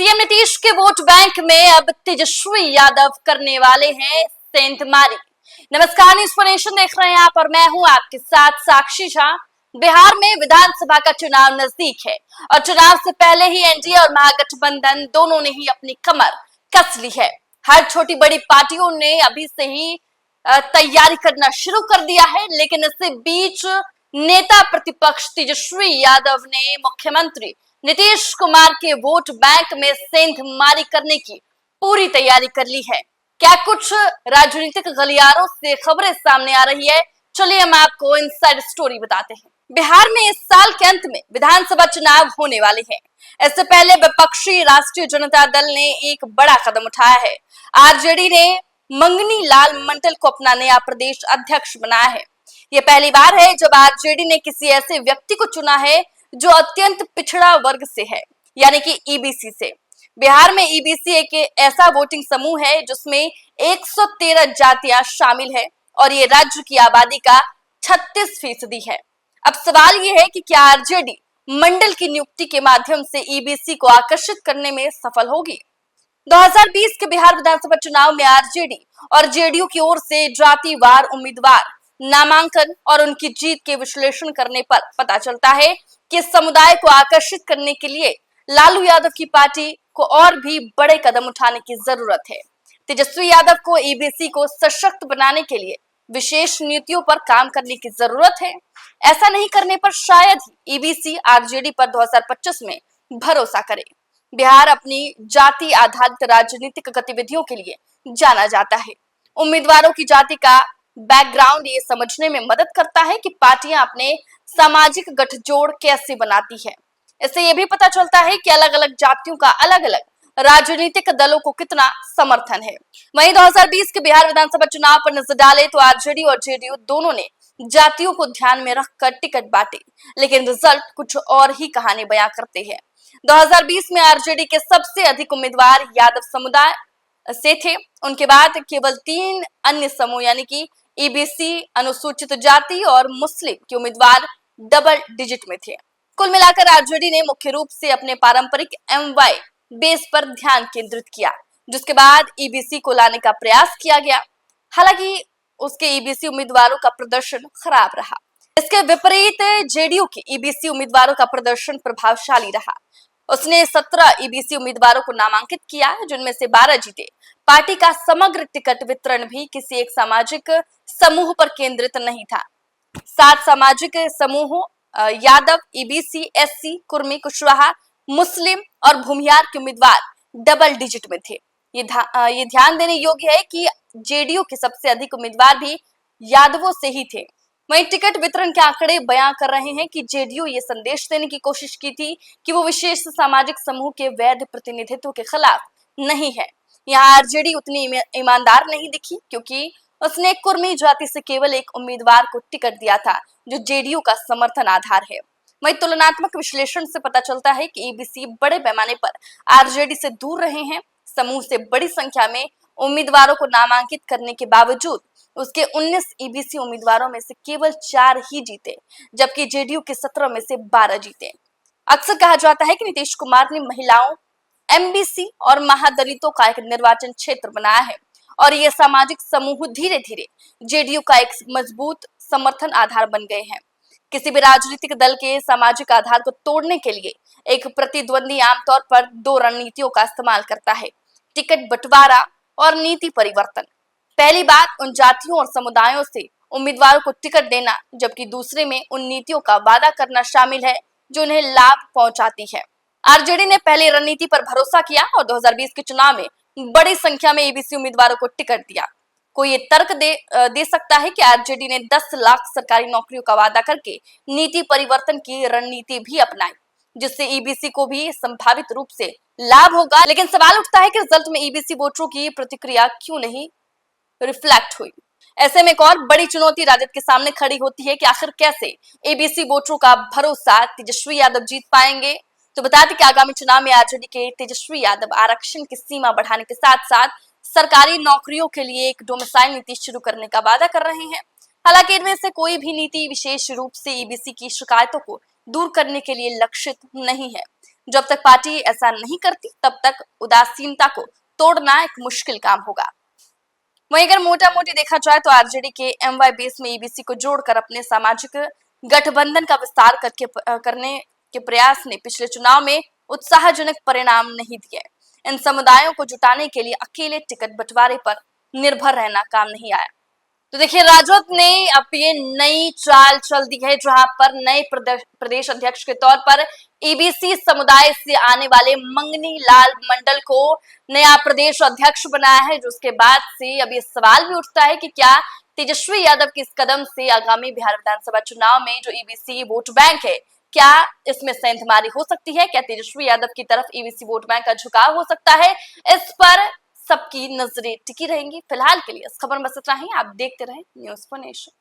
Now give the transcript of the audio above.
CM Nitish के vote bank में अब तेजस्वी यादव करने वाले हैं सेंधमारी। नमस्कार, न्यूज़ फॉर नेशन देख रहे हैं आप और मैं हूं आपके साथ साक्षी झा। बिहार में विधानसभा का चुनाव नजदीक है और चुनाव से पहले ही एनडीए और महागठबंधन दोनों ने ही अपनी कमर कस ली है। हर छोटी बड़ी पार्टियों ने अभी से ही तैयारी करना शुरू कर दिया है, लेकिन इसके बीच नेता प्रतिपक्ष तेजस्वी यादव ने मुख्यमंत्री नीतीश कुमार के वोट बैंक में सेंधमारी करने की पूरी तैयारी कर ली है। क्या कुछ राजनीतिक गलियारों से खबरें सामने आ रही है, चलिए हम आपको इनसाइड स्टोरी बताते हैं। बिहार में इस साल के अंत में विधानसभा चुनाव होने वाले हैं। इससे पहले विपक्षी राष्ट्रीय जनता दल ने एक बड़ा कदम उठाया है। आरजेडी ने मंगनी लाल मंडल को अपना नया प्रदेश अध्यक्ष बनाया है। यह पहली बार है जब आरजेडी ने किसी ऐसे व्यक्ति को चुना है जो अत्यंत पिछड़ा वर्ग से है, यानी कि ईबीसी से। बिहार में ईबीसी एक ऐसा वोटिंग समूह है जिसमें 113 जातियां शामिल है और ये राज्य की आबादी का 36% है। अब सवाल ये है कि क्या आरजेडी मंडल की नियुक्ति के माध्यम से ईबीसी को आकर्षित करने में सफल होगी? 2020 के बिहार विधानसभा चुनाव में आरजेडी और जेडीयू की ओर से जातिवार उम्मीदवार नामांकन और उनकी जीत के विश्लेषण करने पर पता चलता है कि समुदाय को आकर्षित करने के लिए लालू यादव की पार्टी को और भी बड़े कदम उठाने की जरूरत है। तेजस्वी यादव को ईबीसी को सशक्त बनाने के लिए विशेष नीतियों पर काम करने की जरूरत है। ऐसा नहीं करने पर शायद ही ईबीसी आरजेडी पर 2025 में भरोसा करे। बिहार अपनी जाति आधारित राजनीतिक गतिविधियों के लिए जाना जाता है। उम्मीदवारों की जाति का बैकग्राउंड ये समझने में मदद करता है कि पार्टियां अपने सामाजिक गठजोड़ कैसे बनाती है। इससे यह भी पता चलता है कि अलग अलग जातियों का अलग अलग राजनीतिक दलों को कितना समर्थन है। वहीं 2020 के बिहार विधानसभा चुनाव पर नजर डाले तो आरजेडी और जेडीयू दोनों ने जातियों को ध्यान में रखकर टिकट बांटे, लेकिन रिजल्ट कुछ और ही कहानी बयां करते हैं। 2020 में आरजेडी के सबसे अधिक उम्मीदवार यादव समुदाय से थे। उनके बाद केवल 3 अन्य समूह यानी कि ईबीसी, अनुसूचित जाति और मुस्लिम के उम्मीदवार डबल डिजिट में थे। कुल मिलाकर आरजेडी ने मुख्य रूप से अपने पारंपरिक एमवाई बेस पर ध्यान केंद्रित किया, जिसके बाद ईबीसी को लाने का प्रयास किया गया। हालांकि उसके ईबीसी उम्मीदवारों का प्रदर्शन खराब रहा। इसके विपरीत जेडीयू के ईबीसी उम्मीदवारों का प्रदर्शन प्रभावशाली रहा। उसने 17 ईबीसी उम्मीदवारों को नामांकित किया, जिनमें से 12 जीते। पार्टी का समग्र टिकट वितरण भी किसी एक सामाजिक समूह पर केंद्रित नहीं था। 7 सामाजिक समूहों यादव, ईबीसी, एससी, कुर्मी, कुशवाहा, मुस्लिम और भूमियार के उम्मीदवार डबल डिजिट में थे। ये ध्यान देने योग्य है कि जेडीयू के सबसे अधिक उम्मीदवार भी यादवों से ही थे। वहीं टिकट वितरण के आंकड़े बयां कर रहे हैं कि जेडीयू ये संदेश देने की कोशिश की थी कि वो विशेष सामाजिक समूह के वैध प्रतिनिधित्व के खिलाफ नहीं है। यहाँ आरजेडी उतनी ईमानदार नहीं दिखी, क्योंकि उसने कुर्मी जाति से केवल एक उम्मीदवार को टिकट दिया था, जो जेडीयू का समर्थन आधार है। वहीं तुलनात्मक विश्लेषण से पता चलता है कि ईबीसी बड़े पैमाने पर आरजेडी से दूर रहे हैं। समूह से बड़ी संख्या में उम्मीदवारों को नामांकित करने के बावजूद उसके 19 ईबीसी उम्मीदवारों में से केवल 4 ही जीते, जबकि जेडीयू के 17 में से 12 जीते। अक्सर कहा जाता है कि नीतीश कुमार ने महिलाओं, एमबीसी और महादलितों का एक निर्वाचन क्षेत्र बनाया है और ये सामाजिक समूह धीरे धीरे जेडीयू का एक मजबूत समर्थन आधार बन गए हैं। किसी भी राजनीतिक दल के सामाजिक आधार को तोड़ने के लिए एक प्रतिद्वंदी आमतौर पर 2 रणनीतियों का इस्तेमाल करता है: टिकट बंटवारा और नीति परिवर्तन। पहली बात उन जातियों और समुदायों से उम्मीदवारों को टिकट देना, जबकि दूसरे में उन नीतियों का वादा करना शामिल है जो उन्हें लाभ पहुंचाती है। आरजेडी ने पहली रणनीति पर भरोसा किया और 2020 के चुनाव में बड़ी संख्या में ईबीसी उम्मीदवारों को टिकट दिया। कोई ये तर्क दे सकता है कि आरजेडी ने 10 लाख सरकारी नौकरियों का वादा करके नीति परिवर्तन की रणनीति भी अपनाई, जिससे ईबीसी को भी संभावित रूप से लाभ होगा। लेकिन सवाल उठता है कि रिजल्ट में ईबीसी वोटरों की प्रतिक्रिया क्यों नहीं रिफ्लेक्ट हुई। ऐसे में एक और बड़ी चुनौती राजद के सामने खड़ी होती है कि आखिर कैसे एबीसी वोटरों का भरोसा तेजस्वी यादव जीत पाएंगे। तो बता दें कि आगामी चुनाव में आरजेडी के तेजस्वी यादव आरक्षण की सीमा बढ़ाने के साथ साथ सरकारी नौकरियों के लिए एक डोमिसाइल नीति शुरू करने का वादा कर रहे हैं। हालांकि इनमें से कोई भी नीति विशेष रूप से ईबीसी की शिकायतों को दूर करने के लिए लक्षित नहीं है। जब तक पार्टी ऐसा नहीं करती तब तक उदासीनता को तोड़ना एक मुश्किल काम होगा। वहीं अगर मोटा मोटी देखा जाए तो आरजेडी के एमवाई बेस में ईबीसी को जोड़कर अपने सामाजिक गठबंधन का विस्तार करने के प्रयास ने पिछले चुनाव में उत्साहजनक परिणाम नहीं दिए। इन समुदायों को जुटाने के लिए अकेले टिकट बंटवारे पर निर्भर रहना काम नहीं आया। तो देखिए, राजद ने अब ये नई चाल चल दी है, जहां पर नए प्रदेश अध्यक्ष के तौर पर ईबीसी समुदाय से आने वाले मंगनी लाल मंडल को नया प्रदेश अध्यक्ष बनाया है। जिसके बाद से अब ये सवाल भी उठता है कि क्या तेजस्वी यादव के इस कदम से आगामी बिहार विधानसभा चुनाव में जो ईबीसी वोट बैंक है, क्या इसमें सेंधमारी हो सकती है? क्या तेजस्वी यादव की तरफ ईबीसी वोट बैंक का झुकाव हो सकता है? इस पर सबकी नजरें टिकी रहेंगी। फिलहाल के लिए इस खबर में बस इतना ही। आप देखते रहें न्यूज़4नेशन।